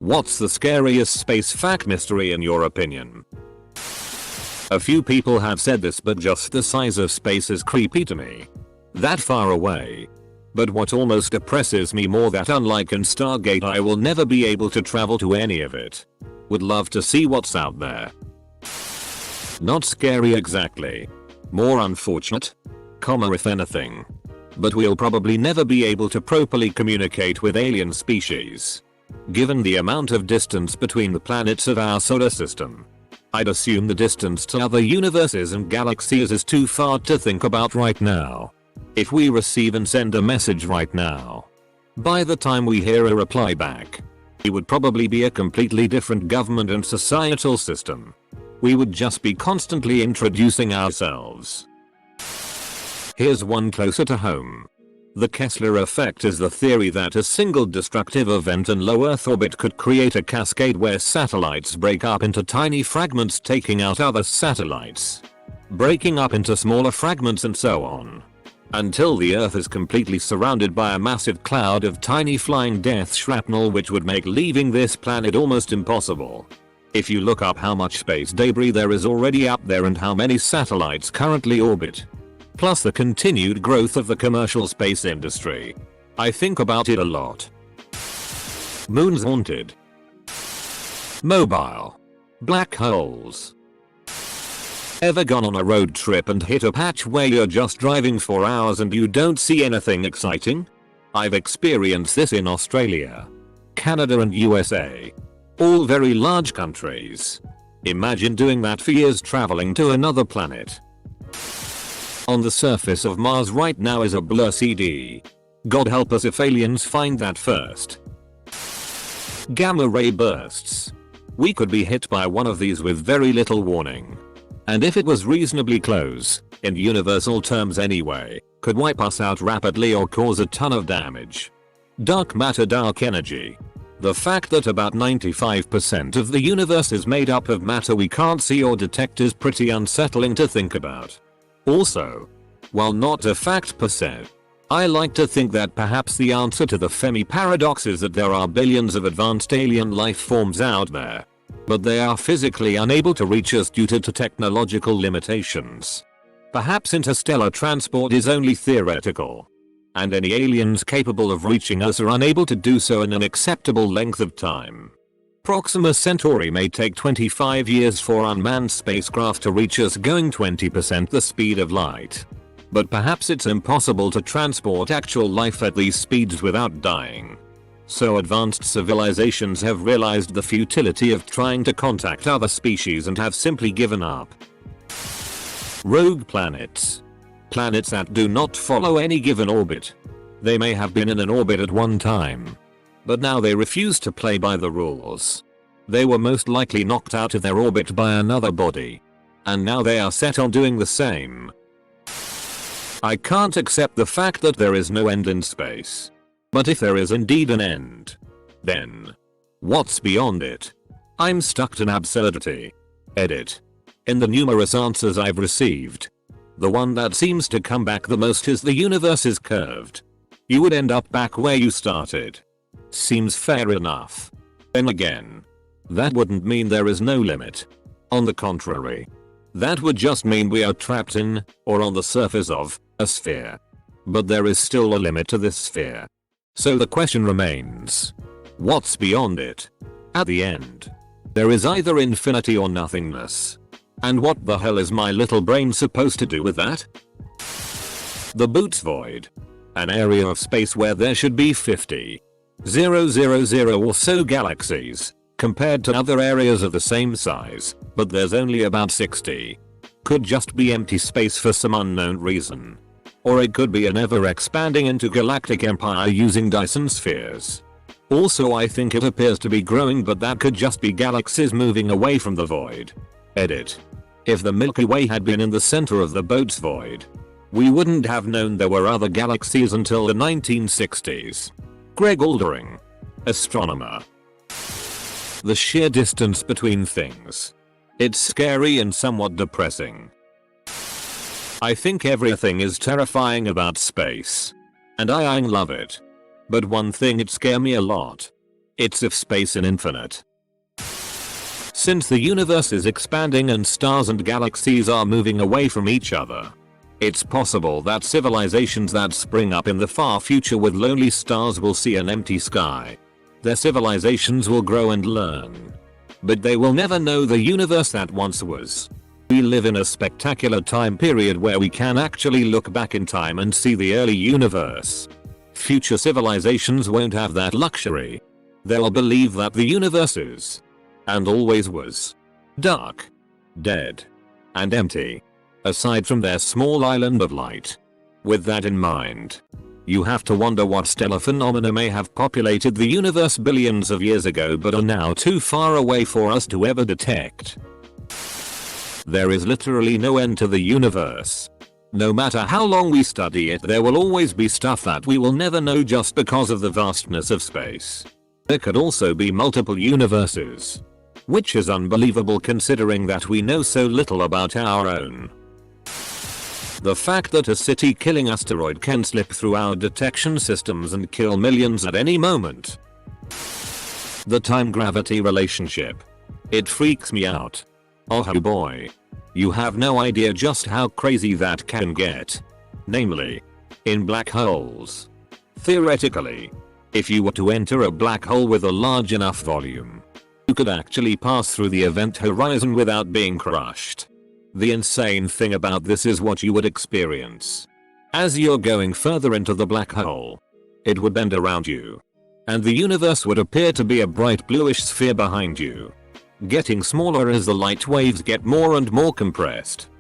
What's the scariest space fact mystery in your opinion? A few people have said this, but just the size of space is creepy to me. That far away. But what almost oppresses me more, that unlike in Stargate, I will never be able to travel to any of it. Would love to see what's out there. Not scary exactly. More unfortunate. Calmer if anything. But we'll probably never be able to properly communicate with alien species. Given the amount of distance between the planets of our solar system, I'd assume the distance to other universes and galaxies is too far to think about right now. If we receive and send a message right now, by the time we hear a reply back, it would probably be a completely different government and societal system. We would just be constantly introducing ourselves. Here's one closer to home. The Kessler effect is the theory that a single destructive event in low Earth orbit could create a cascade where satellites break up into tiny fragments, taking out other satellites, breaking up into smaller fragments, and so on, until the Earth is completely surrounded by a massive cloud of tiny flying death shrapnel, which would make leaving this planet almost impossible. If you look up how much space debris there is already up there and how many satellites currently orbit, plus the continued growth of the commercial space industry, I think about it a lot. Moons haunted. Mobile. Black holes. Ever gone on a road trip and hit a patch where you're just driving for hours and you don't see anything exciting? I've experienced this in Australia, Canada and USA. All very large countries. Imagine doing that for years, traveling to another planet. On the surface of Mars right now is a blur CD. God help us if aliens find that first. Gamma ray bursts. We could be hit by one of these with very little warning. And if it was reasonably close, in universal terms anyway, could wipe us out rapidly or cause a ton of damage. Dark matter, dark energy. The fact that about 95% of the universe is made up of matter we can't see or detect is pretty unsettling to think about. Also, while not a fact per se, I like to think that perhaps the answer to the Fermi paradox is that there are billions of advanced alien life forms out there, but they are physically unable to reach us due to technological limitations. Perhaps interstellar transport is only theoretical, and any aliens capable of reaching us are unable to do so in an acceptable length of time. Proxima Centauri may take 25 years for unmanned spacecraft to reach us, going 20% the speed of light. But perhaps it's impossible to transport actual life at these speeds without dying. So advanced civilizations have realized the futility of trying to contact other species and have simply given up. Rogue planets. Planets that do not follow any given orbit. They may have been in an orbit at one time, but now they refuse to play by the rules. They were most likely knocked out of their orbit by another body, and now they are set on doing the same. I can't accept the fact that there is no end in space. But if there is indeed an end, then what's beyond it? I'm stuck in absurdity. Edit. In the numerous answers I've received, the one that seems to come back the most is the universe is curved. You would end up back where you started. Seems fair enough. Then again, that wouldn't mean there is no limit. On the contrary, that would just mean we are trapped in, or on the surface of, a sphere. But there is still a limit to this sphere. So the question remains, what's beyond it? At the end, there is either infinity or nothingness. And what the hell is my little brain supposed to do with that? The Boots Void. An area of space where there should be 50,000 or so galaxies, compared to other areas of the same size, but there's only about 60. Could just be empty space for some unknown reason. Or it could be an ever-expanding intergalactic empire using Dyson spheres. Also, I think it appears to be growing, but that could just be galaxies moving away from the void. Edit. If the Milky Way had been in the center of the Boots Void, we wouldn't have known there were other galaxies until the 1960s. Greg Aldering, astronomer. The sheer distance between things. It's scary and somewhat depressing. I think everything is terrifying about space, and I love it. But one thing it scares me a lot It's if space is infinite. Since the universe is expanding and stars and galaxies are moving away from each other, it's possible that civilizations that spring up in the far future with lonely stars will see an empty sky. Their civilizations will grow and learn, but they will never know the universe that once was. We live in a spectacular time period where we can actually look back in time and see the early universe. Future civilizations won't have that luxury. They'll believe that the universe is, and always was, dark, dead, and empty, aside from their small island of light. With that in mind, you have to wonder what stellar phenomena may have populated the universe billions of years ago but are now too far away for us to ever detect. There is literally no end to the universe. No matter how long we study it, there will always be stuff that we will never know just because of the vastness of space. There could also be multiple universes, which is unbelievable considering that we know so little about our own. The fact that a city-killing asteroid can slip through our detection systems and kill millions at any moment. The time-gravity relationship. It freaks me out. Oh boy. You have no idea just how crazy that can get. Namely, in black holes. Theoretically, if you were to enter a black hole with a large enough volume, you could actually pass through the event horizon without being crushed. The insane thing about this is what you would experience. As you're going further into the black hole, it would bend around you, and the universe would appear to be a bright bluish sphere behind you, getting smaller as the light waves get more and more compressed.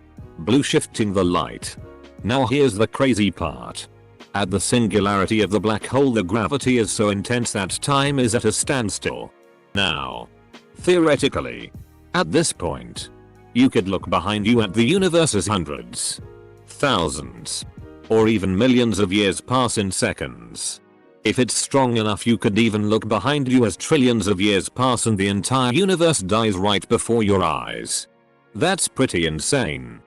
Blue shifting the light. Now here's the crazy part. At the singularity of the black hole, the gravity is so intense that time is at a standstill. Now, theoretically, at this point, you could look behind you at the universe as hundreds, thousands, or even millions of years pass in seconds. If it's strong enough, you could even look behind you as trillions of years pass and the entire universe dies right before your eyes. That's pretty insane.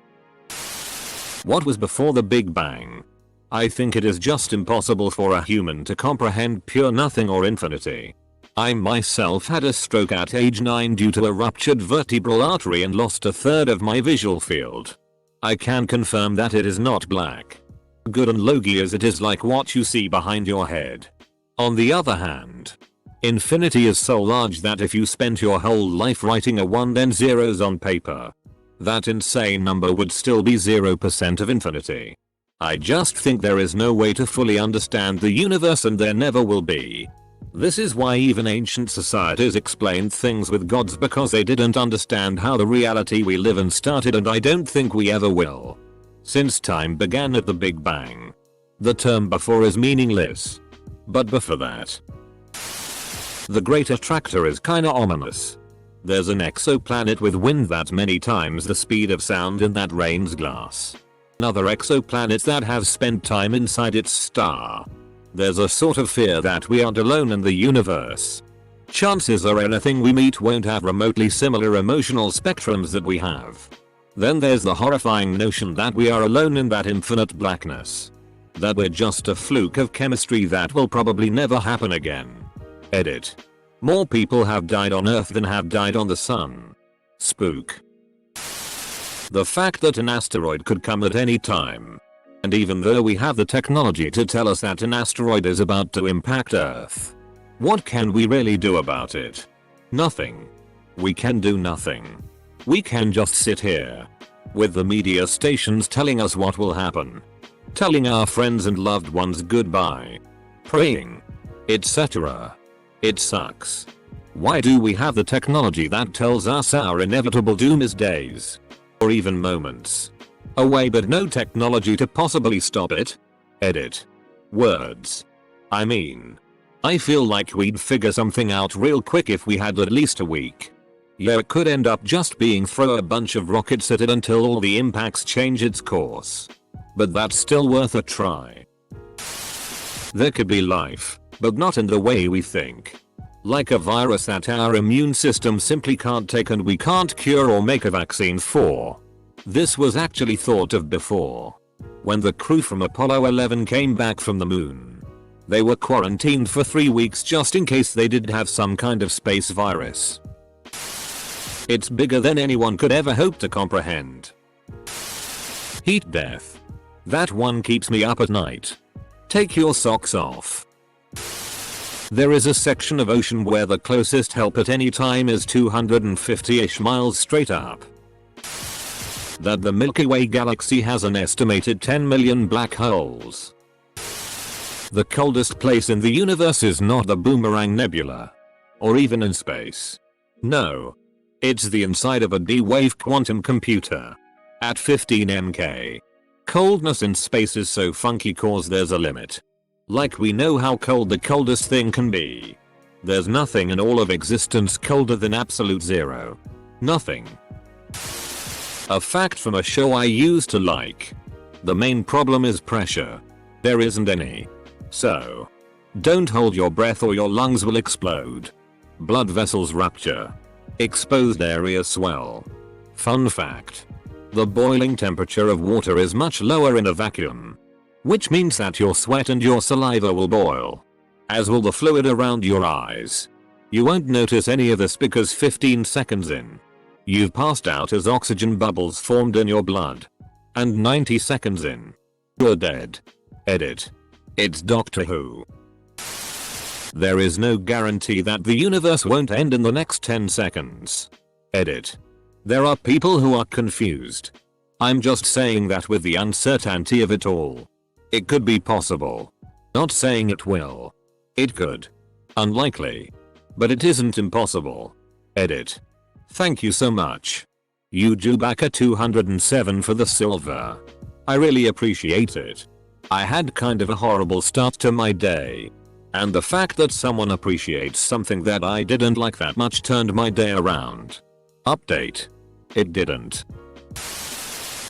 What was before the Big Bang? I think it is just impossible for a human to comprehend pure nothing or infinity. I myself had a stroke at age 9 due to a ruptured vertebral artery and lost a third of my visual field. I can confirm that it is not black, good and logy as it is like what you see behind your head. On the other hand, infinity is so large that if you spent your whole life writing a 1 then zeros on paper, that insane number would still be 0% of infinity. I just think there is no way to fully understand the universe and there never will be. This is why even ancient societies explained things with gods, because they didn't understand how the reality we live in started, and I don't think we ever will. Since time began at the Big Bang, the term before is meaningless. But before that, the Great Attractor is kinda ominous. There's an exoplanet with wind that's many times the speed of sound and that rains glass. Another exoplanet that has spent time inside its star. There's a sort of fear that we aren't alone in the universe. Chances are anything we meet won't have remotely similar emotional spectrums that we have. Then there's the horrifying notion that we are alone in that infinite blackness. That we're just a fluke of chemistry that will probably never happen again. Edit. More people have died on Earth than have died on the sun. Spook. The fact that an asteroid could come at any time. And even though we have the technology to tell us that an asteroid is about to impact Earth, what can we really do about it? Nothing. We can do nothing. We can just sit here, with the media stations telling us what will happen, telling our friends and loved ones goodbye, praying, etc. It sucks. Why do we have the technology that tells us our inevitable doom is days, or even moments away, but no technology to possibly stop it? Edit. Words. I mean, I feel like we'd figure something out real quick if we had at least a week. Yeah, it could end up just being throw a bunch of rockets at it until all the impacts change its course. But that's still worth a try. There could be life, but not in the way we think. Like a virus that our immune system simply can't take and we can't cure or make a vaccine for. This was actually thought of before, when the crew from Apollo 11 came back from the moon. They were quarantined for 3 weeks just in case they did have some kind of space virus. It's bigger than anyone could ever hope to comprehend. Heat death. That one keeps me up at night. Take your socks off. There is a section of ocean where the closest help at any time is 250-ish miles straight up. That the Milky Way galaxy has an estimated 10 million black holes. The coldest place in the universe is not the Boomerang Nebula. Or even in space. No. It's the inside of a D-wave quantum computer. At 15 MK. Coldness in space is so funky cause there's a limit. Like we know how cold the coldest thing can be. There's nothing in all of existence colder than absolute zero. Nothing. A fact from a show I used to like. The main problem is pressure. There isn't any. So, don't hold your breath or your lungs will explode. Blood vessels rupture. Exposed areas swell. Fun fact. The boiling temperature of water is much lower in a vacuum. Which means that your sweat and your saliva will boil. As will the fluid around your eyes. You won't notice any of this because 15 seconds in. You've passed out as oxygen bubbles formed in your blood. And 90 seconds in. You're dead. Edit. It's Doctor Who. There is no guarantee that the universe won't end in the next 10 seconds. Edit. There are people who are confused. I'm just saying that with the uncertainty of it all. It could be possible. Not saying it will. It could. Unlikely. But it isn't impossible. Edit. Thank you so much. You Jubaka 207 for the silver. I really appreciate it. I had kind of a horrible start to my day. And the fact that someone appreciates something that I didn't like that much turned my day around. Update. It didn't.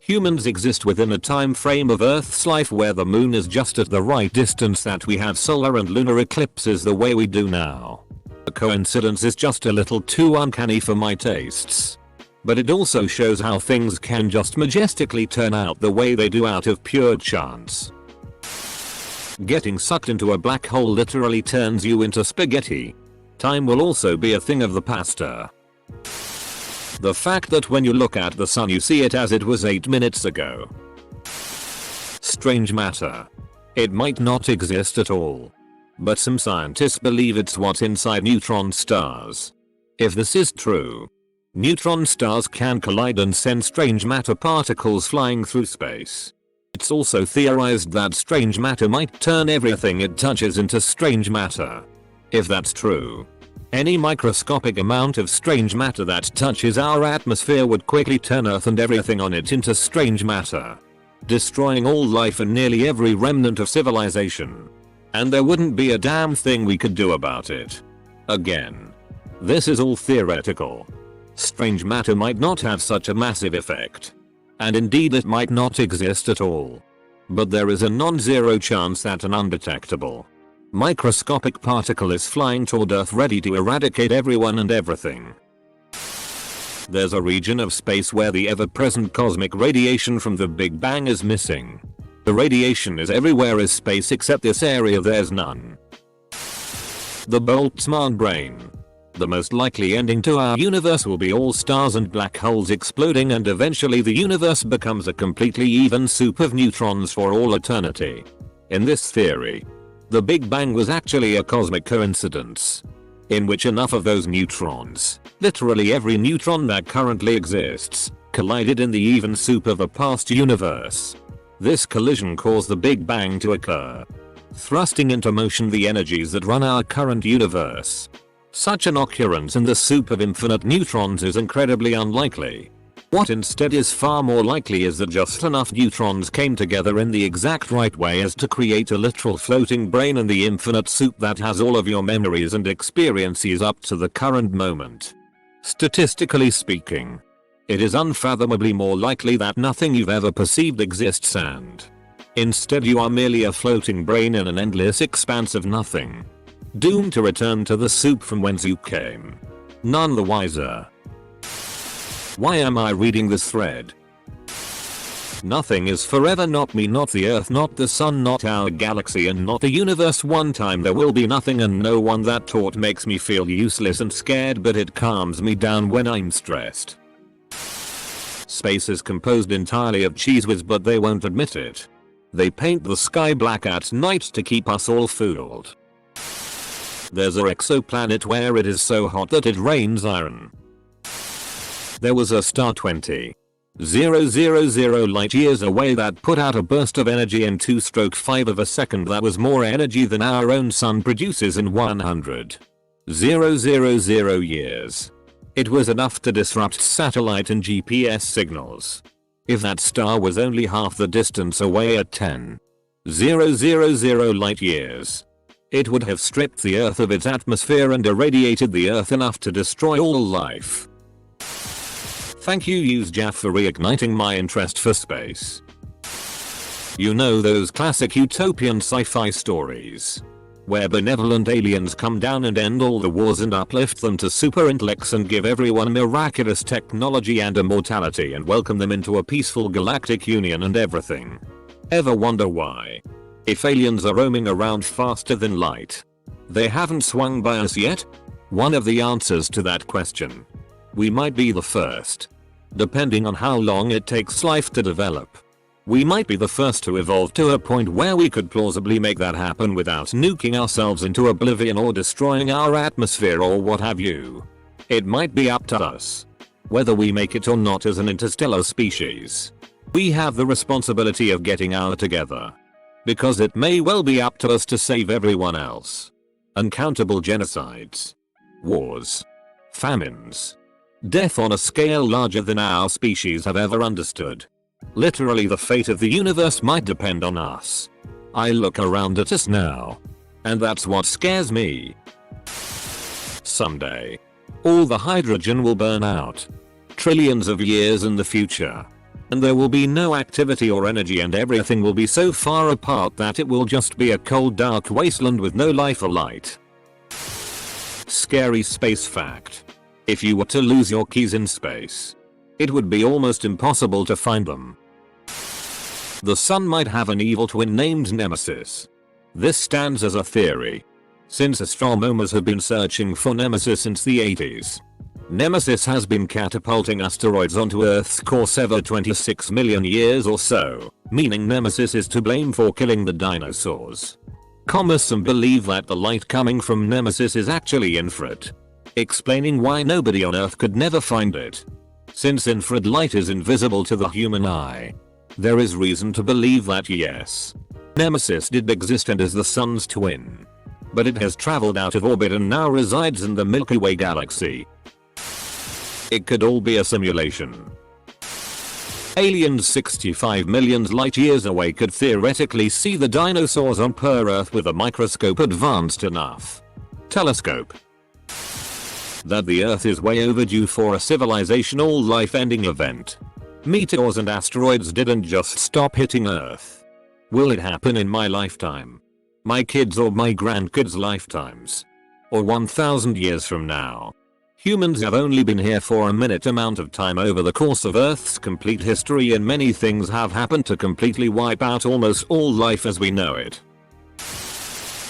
Humans exist within a time frame of Earth's life where the moon is just at the right distance that we have solar and lunar eclipses the way we do now. The coincidence is just a little too uncanny for my tastes. But it also shows how things can just majestically turn out the way they do out of pure chance. Getting sucked into a black hole literally turns you into spaghetti. Time will also be a thing of the past. The fact that when you look at the sun you see it as it was 8 minutes ago. Strange matter. It might not exist at all. But some scientists believe it's what's inside neutron stars. If this is true, neutron stars can collide and send strange matter particles flying through space. It's also theorized that strange matter might turn everything it touches into strange matter. If that's true, any microscopic amount of strange matter that touches our atmosphere would quickly turn Earth and everything on it into strange matter, destroying all life and nearly every remnant of civilization. And there wouldn't be a damn thing we could do about it. Again, this is all theoretical. Strange matter might not have such a massive effect. And indeed it might not exist at all. But there is a non-zero chance that an undetectable, microscopic particle is flying toward Earth ready to eradicate everyone and everything. There's a region of space where the ever-present cosmic radiation from the Big Bang is missing. The radiation is everywhere in space except this area there's none. The Boltzmann brain. The most likely ending to our universe will be all stars and black holes exploding and eventually the universe becomes a completely even soup of neutrons for all eternity. In this theory, the Big Bang was actually a cosmic coincidence, in which enough of those neutrons, literally every neutron that currently exists, collided in the even soup of a past universe. This collision caused the Big Bang to occur, thrusting into motion the energies that run our current universe. Such an occurrence in the soup of infinite neutrons is incredibly unlikely. What instead is far more likely is that just enough neutrons came together in the exact right way as to create a literal floating brain in the infinite soup that has all of your memories and experiences up to the current moment. Statistically speaking, it is unfathomably more likely that nothing you've ever perceived exists and instead you are merely a floating brain in an endless expanse of nothing, doomed to return to the soup from whence you came. None the wiser. Why am I reading this thread? Nothing is forever, not me, not the earth, not the sun, not our galaxy, and not the universe. One time there will be nothing and no one. That thought makes me feel useless and scared, but it calms me down when I'm stressed. Space is composed entirely of cheese whiz, but they won't admit it. They paint the sky black at night to keep us all fooled. There's an exoplanet where it is so hot that it rains iron. There was a star 20,000 light years away that put out a burst of energy in 2/5 of a second that was more energy than our own sun produces in 100,000 years. It was enough to disrupt satellite and GPS signals. If that star was only half the distance away at 10,000 light years, it would have stripped the Earth of its atmosphere and irradiated the Earth enough to destroy all life. Thank you Jaff for reigniting my interest for space. You know those classic utopian sci-fi stories where benevolent aliens come down and end all the wars and uplift them to super intellects and give everyone miraculous technology and immortality and welcome them into a peaceful galactic union and everything. Ever wonder why? If aliens are roaming around faster than light, they haven't swung by us yet? One of the answers to that question: we might be the first. Depending on how long it takes life to develop, we might be the first to evolve to a point where we could plausibly make that happen without nuking ourselves into oblivion or destroying our atmosphere or what have you. It might be up to us whether we make it or not as an interstellar species. We have the responsibility of getting our together, because it may well be up to us to save everyone else. Uncountable genocides, wars, famines, death on a scale larger than our species have ever understood. Literally the fate of the universe might depend on us. I look around at us now, and that's what scares me. Someday, all the hydrogen will burn out. Trillions of years in the future. And there will be no activity or energy and everything will be so far apart that it will just be a cold dark wasteland with no life or light. Scary space fact. If you were to lose your keys in space, it would be almost impossible to find them. The sun might have an evil twin named Nemesis. This stands as a theory, since astronomers have been searching for Nemesis since the 80s. Nemesis has been catapulting asteroids onto Earth's course every 26 million years or so, meaning Nemesis is to blame for killing the dinosaurs. Some believe that the light coming from Nemesis is actually infrared, explaining why nobody on Earth could never find it. Since infrared light is invisible to the human eye, there is reason to believe that yes, Nemesis did exist and is the sun's twin. But it has traveled out of orbit and now resides in the Milky Way galaxy. It could all be a simulation. Aliens 65 million light years away could theoretically see the dinosaurs on Earth with a microscope advanced enough. Telescope. That the Earth is way overdue for a civilizational life-ending event. Meteors and asteroids didn't just stop hitting Earth. Will it happen in my lifetime? My kids' or my grandkids' lifetimes? Or 1,000 years from now? Humans have only been here for a minute amount of time over the course of Earth's complete history, and many things have happened to completely wipe out almost all life as we know it.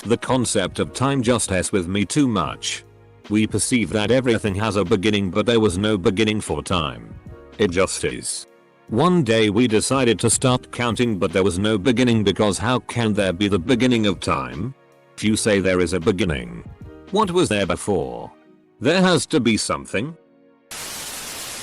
The concept of time just messes with me too much. We perceive that everything has a beginning, but there was no beginning for time. It just is. One day we decided to start counting, but there was no beginning, because how can there be the beginning of time? If you say there is a beginning, what was there before? There has to be something.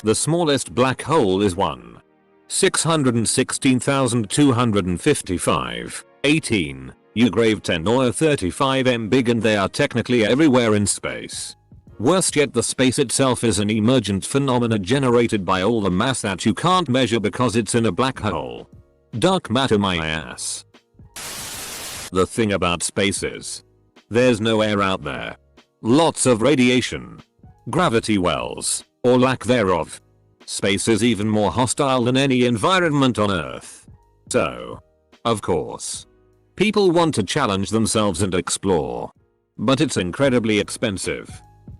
The smallest black hole is 1,616,255, 18, U-grave 10 or 35 m big, and they are technically everywhere in space. Worst yet, the space itself is an emergent phenomenon generated by all the mass that you can't measure because it's in a black hole. Dark matter my ass. The thing about space is, there's no air out there. Lots of radiation, gravity wells, or lack thereof. Space is even more hostile than any environment on Earth. So, of course, people want to challenge themselves and explore. But it's incredibly expensive.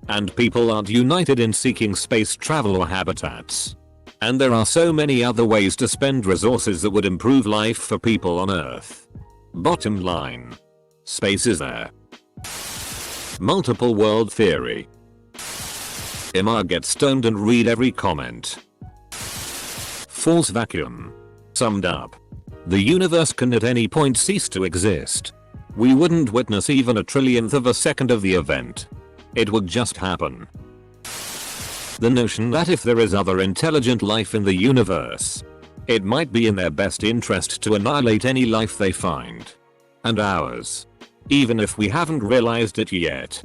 And people aren't united in seeking space travel or habitats. And there are so many other ways to spend resources that would improve life for people on Earth. Bottom line. Space is there. Multiple world theory. Imar gets stoned and read every comment. False vacuum. Summed up. The universe can at any point cease to exist. We wouldn't witness even a trillionth of a second of the event. It would just happen. The notion that if there is other intelligent life in the universe, it might be in their best interest to annihilate any life they find. And ours. Even if we haven't realized it yet.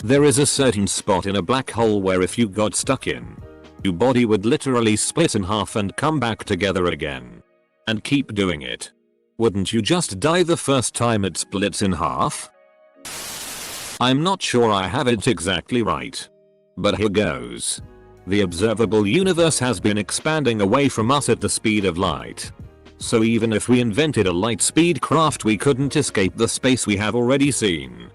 There is a certain spot in a black hole where if you got stuck in, your body would literally split in half and come back together again. And keep doing it. Wouldn't you just die the first time it splits in half? I'm not sure I have it exactly right. But here goes. The observable universe has been expanding away from us at the speed of light. So even if we invented a light speed craft, we couldn't escape the space we have already seen.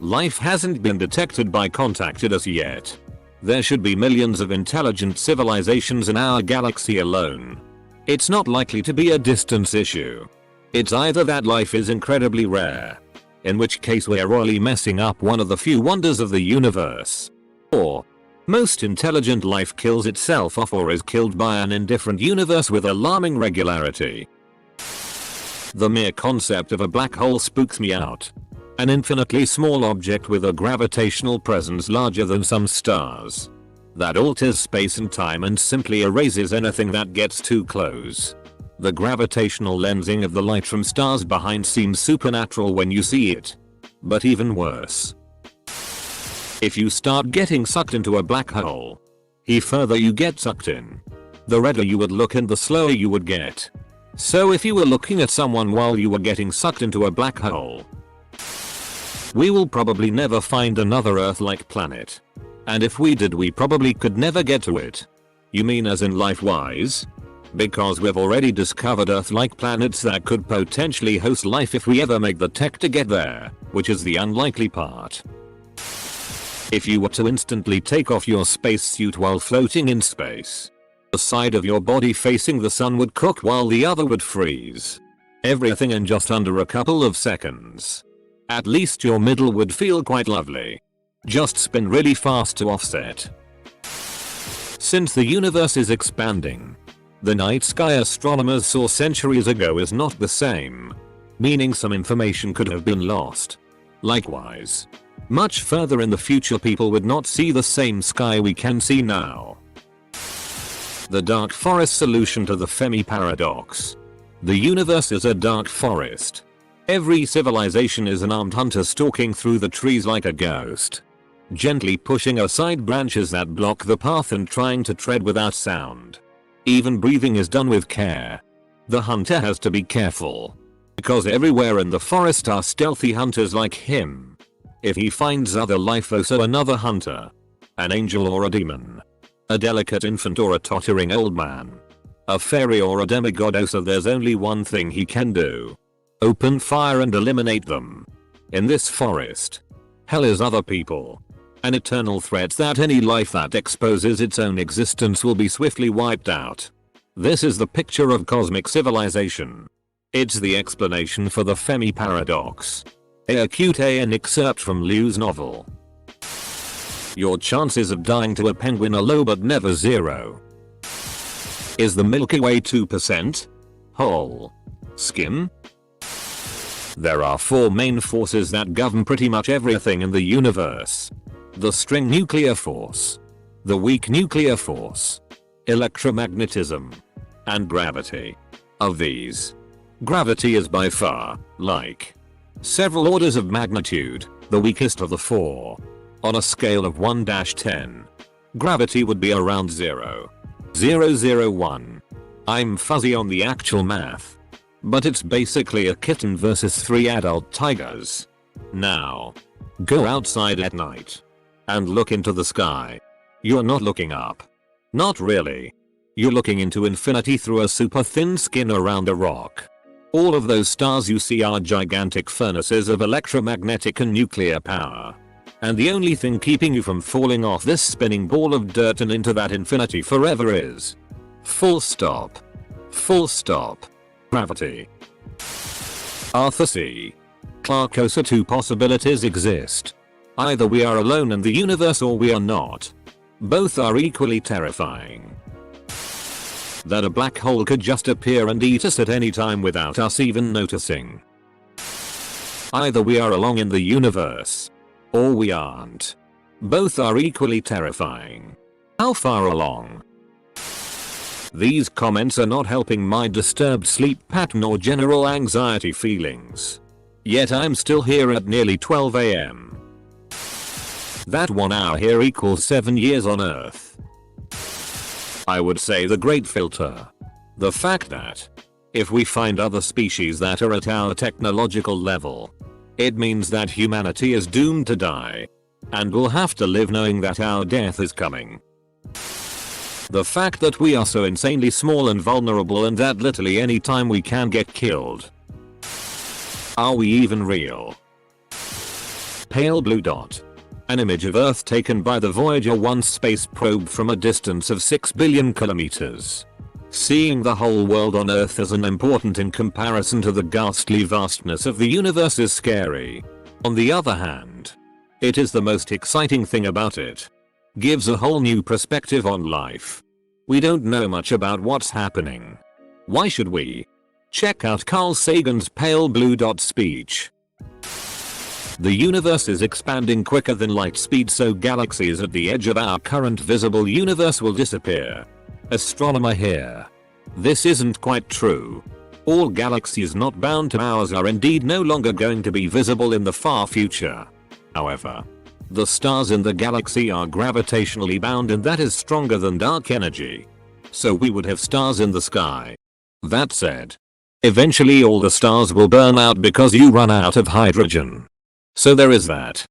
Life hasn't been detected by contact as yet. There should be millions of intelligent civilizations in our galaxy alone. It's not likely to be a distance issue. It's either that life is incredibly rare, in which case we're royally messing up one of the few wonders of the universe, or most intelligent life kills itself off or is killed by an indifferent universe with alarming regularity. The mere concept of a black hole spooks me out. An infinitely small object with a gravitational presence larger than some stars. That alters space and time and simply erases anything that gets too close. The gravitational lensing of the light from stars behind seems supernatural when you see it. But even worse. If you start getting sucked into a black hole, the further you get sucked in, the redder you would look and the slower you would get. So if you were looking at someone while you were getting sucked into a black hole, we will probably never find another Earth-like planet. And if we did, we probably could never get to it. You mean as in life-wise? Because we've already discovered Earth-like planets that could potentially host life if we ever make the tech to get there, which is the unlikely part. If you were to instantly take off your spacesuit while floating in space, the side of your body facing the sun would cook while the other would freeze. Everything in just under a couple of seconds. At least your middle would feel quite lovely. Just spin really fast to offset. Since the universe is expanding, the night sky astronomers saw centuries ago is not the same, meaning some information could have been lost. Likewise, much further in the future people would not see the same sky we can see now. The dark forest solution to the Fermi paradox. The universe is a dark forest. Every civilization is an armed hunter stalking through the trees like a ghost, gently pushing aside branches that block the path and trying to tread without sound. Even breathing is done with care. The hunter has to be careful, because everywhere in the forest are stealthy hunters like him. If he finds other life, so another hunter, an angel or a demon, a delicate infant or a tottering old man, a fairy or a demigod, so there's only one thing he can do. Open fire and eliminate them. In this forest, hell is other people. An eternal threat that any life that exposes its own existence will be swiftly wiped out. This is the picture of cosmic civilization. It's the explanation for the Fermi paradox. An excerpt from Liu's novel. Your chances of dying to a penguin are low but never zero. Is the Milky Way 2%? Whole? Skim? There are four main forces that govern pretty much everything in the universe. The string nuclear force, the weak nuclear force, electromagnetism, and gravity. Of these, gravity is by far, like, several orders of magnitude, the weakest of the four. On a scale of 1-10, gravity would be around 0.001. I'm fuzzy on the actual math, but it's basically a kitten versus 3 adult tigers. Now, go outside at night and look into the sky. You're not looking up. Not really. You're looking into infinity through a super thin skin around a rock. All of those stars you see are gigantic furnaces of electromagnetic and nuclear power. And the only thing keeping you from falling off this spinning ball of dirt and into that infinity forever is full stop. Full stop. Gravity. Arthur C. Clarke. So two possibilities exist. Either we are alone in the universe or we are not. Both are equally terrifying. That a black hole could just appear and eat us at any time without us even noticing. Either we are alone in the universe, or we aren't. Both are equally terrifying. How far along? These comments are not helping my disturbed sleep pattern or general anxiety feelings. Yet I'm still here at nearly 12 AM. That 1 hour here equals 7 years on Earth. I would say the great filter. The fact that if we find other species that are at our technological level, it means that humanity is doomed to die. And we'll have to live knowing that our death is coming. The fact that we are so insanely small and vulnerable and that literally any time we can get killed. Are we even real? Pale blue dot. An image of Earth taken by the Voyager 1 space probe from a distance of 6 billion kilometers. Seeing the whole world on Earth as unimportant in comparison to the ghastly vastness of the universe is scary. On the other hand, it is the most exciting thing about it. Gives a whole new perspective on life. We don't know much about what's happening. Why should we? Check out Carl Sagan's pale blue dot speech. The universe is expanding quicker than light speed, so galaxies at the edge of our current visible universe will disappear. Astronomer here. This isn't quite true. All galaxies not bound to ours are indeed no longer going to be visible in the far future. However, the stars in the galaxy are gravitationally bound, and that is stronger than dark energy. So we would have stars in the sky. That said, eventually all the stars will burn out because you run out of hydrogen. So there is that.